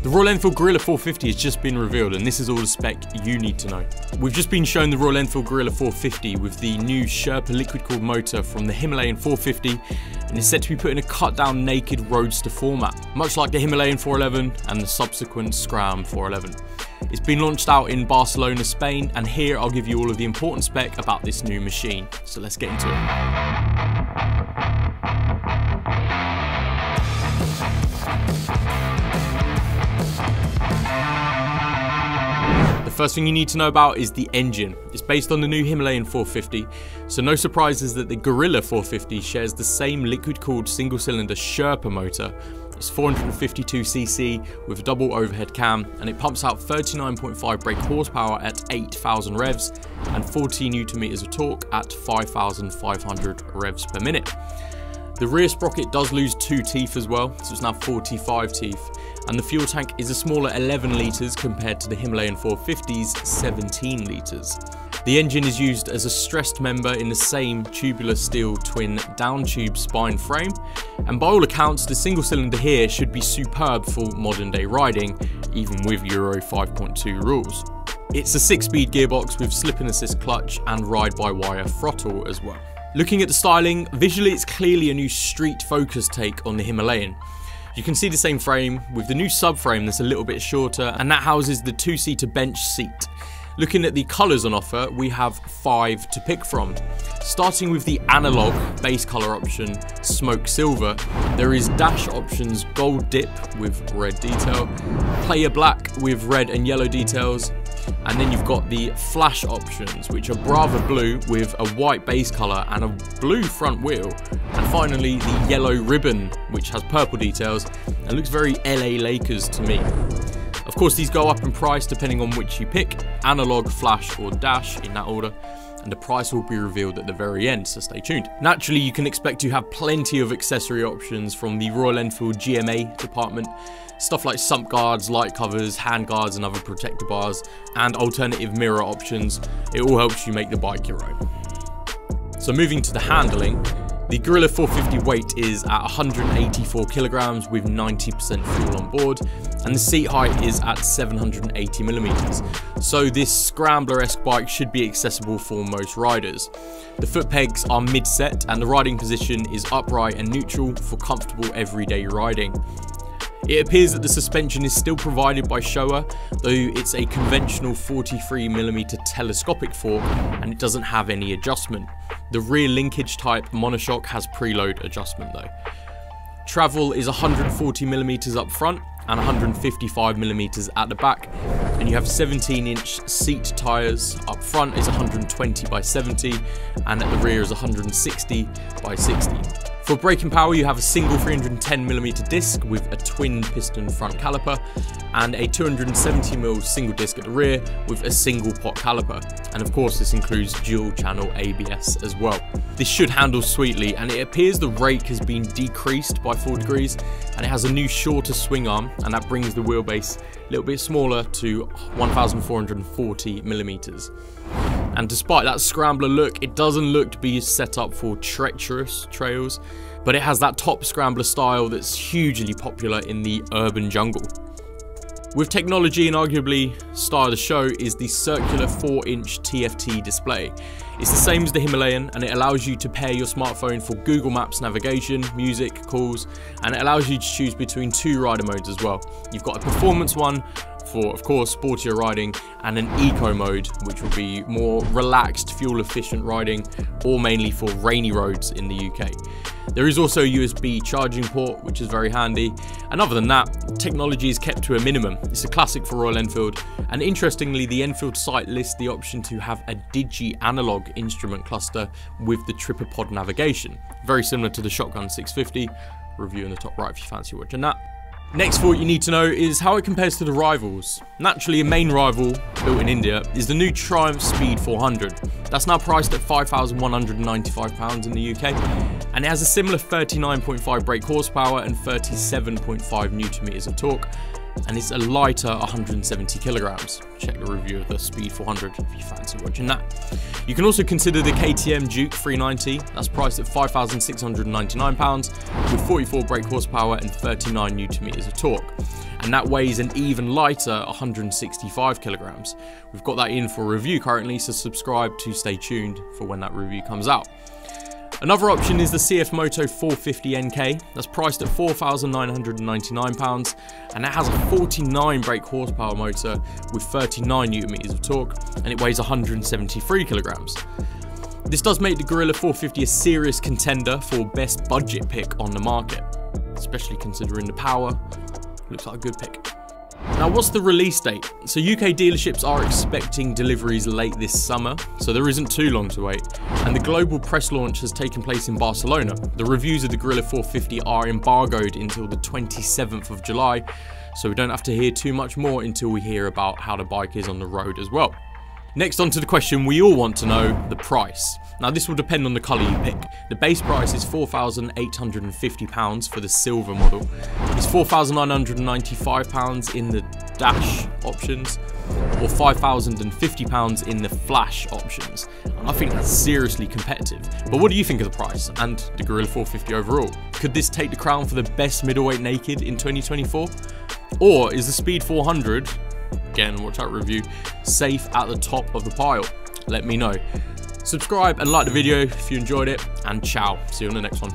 The Royal Enfield Guerrilla 450 has just been revealed, and this is all the spec you need to know. We've just been shown the Royal Enfield Guerrilla 450 with the new Sherpa liquid-cooled motor from the Himalayan 450, and it's set to be put in a cut-down naked roadster format, much like the Himalayan 411 and the subsequent Scram 411. It's been launched out in Barcelona, Spain, and here I'll give you all of the important spec about this new machine. So let's get into it. The first thing you need to know about is the engine. It's based on the new Himalayan 450, so no surprises that the Guerrilla 450 shares the same liquid-cooled single-cylinder Sherpa motor. It's 452cc with a double overhead cam, and it pumps out 39.5 brake horsepower at 8,000 revs and 40 Nm of torque at 5,500 revs per minute. The rear sprocket does lose 2 teeth as well, so it's now 45 teeth, and the fuel tank is a smaller 11 litres compared to the Himalayan 450's 17 litres. The engine is used as a stressed member in the same tubular steel twin down tube spine frame, and by all accounts the single cylinder here should be superb for modern day riding, even with Euro 5.2 rules. It's a 6-speed gearbox with slip and assist clutch and ride-by-wire throttle as well. Looking at the styling, visually it's clearly a new street focused take on the Himalayan. You can see the same frame with the new subframe that's a little bit shorter, and that houses the 2-seater bench seat. Looking at the colours on offer, we have 5 to pick from. Starting with the analog base colour option, Smoke Silver, there is dash options Gold Dip with red detail, Player Black with red and yellow details, and then you've got the flash options, which are Brava Blue with a white base colour and a blue front wheel, and finally the Yellow Ribbon, which has purple details and looks very LA Lakers to me. Of course, these go up in price depending on which you pick, analog, flash or dash in that order, and the price will be revealed at the very end, so stay tuned. Naturally, you can expect to have plenty of accessory options from the Royal Enfield GMA department, stuff like sump guards, light covers, hand guards and other protector bars, and alternative mirror options. It all helps you make the bike your own. So moving to the handling, the Guerrilla 450 weight is at 184 kilograms with 90% fuel on board, and the seat height is at 780 millimeters. So this scrambler-esque bike should be accessible for most riders. The foot pegs are mid-set and the riding position is upright and neutral for comfortable everyday riding. It appears that the suspension is still provided by Showa, though it's a conventional 43mm telescopic fork and it doesn't have any adjustment. The rear linkage type monoshock has preload adjustment though. Travel is 140mm up front and 155mm at the back, and you have 17-inch seat tyres. Up front is 120 by 70 and at the rear is 160 by 60. For braking power, you have a single 310mm disc with a twin piston front caliper and a 270mm single disc at the rear with a single pot caliper. And of course this includes dual channel ABS as well. This should handle sweetly, and it appears the rake has been decreased by 4 degrees and it has a new shorter swing arm, and that brings the wheelbase a little bit smaller to 1440mm. And despite that scrambler look, it doesn't look to be set up for treacherous trails, but it has that top scrambler style that's hugely popular in the urban jungle. With technology, and arguably star of the show is the circular 4-inch TFT display. It's the same as the Himalayan, and it allows you to pair your smartphone for Google Maps navigation, music, calls, and it allows you to choose between 2 rider modes as well. You've got a performance one for, of course, sportier riding, and an eco mode, which will be more relaxed, fuel efficient riding, or mainly for rainy roads in the UK. There is also a USB charging port, which is very handy, and other than that, technology is kept to a minimum. It's a classic for Royal Enfield, and interestingly, the Enfield site lists the option to have a digi-analog instrument cluster with the tripod navigation, very similar to the Shotgun 650, review in the top right if you fancy watching that. Next for what you need to know is how it compares to the rivals. Naturally, a main rival, built in India, is the new Triumph Speed 400. That's now priced at £5,195 in the UK, and it has a similar 39.5 brake horsepower and 37.5 Nm of torque. and it's a lighter 170 kilograms. Check the review of the Speed 400 if you fancy watching that. You can also consider the KTM Duke 390, that's priced at £5,699 with 44 brake horsepower and 39 Nm of torque. And that weighs an even lighter 165 kilograms. We've got that in for review currently, so subscribe to stay tuned for when that review comes out. Another option is the CF Moto 450 NK, that's priced at £4,999 and it has a 49 brake horsepower motor with 39 Nm of torque and it weighs 173 kilograms. This does make the Guerrilla 450 a serious contender for best budget pick on the market, especially considering the power. Looks like a good pick. Now, what's the release date? So UK dealerships are expecting deliveries late this summer, so there isn't too long to wait. And the global press launch has taken place in Barcelona. The reviews of the Guerrilla 450 are embargoed until the 27th of July, so we don't have to hear too much more until we hear about how the bike is on the road as well. Next on to the question we all want to know, the price. Now this will depend on the colour you pick. The base price is £4,850 for the silver model. It's £4,995 in the dash options, or £5,050 in the flash options. And I think that's seriously competitive. But what do you think of the price and the Guerrilla 450 overall? Could this take the crown for the best middleweight naked in 2024? Or is the Speed 400, again, watch out review, safe at the top of the pile? Let me know. Subscribe and like the video if you enjoyed it, and ciao. See you on the next one.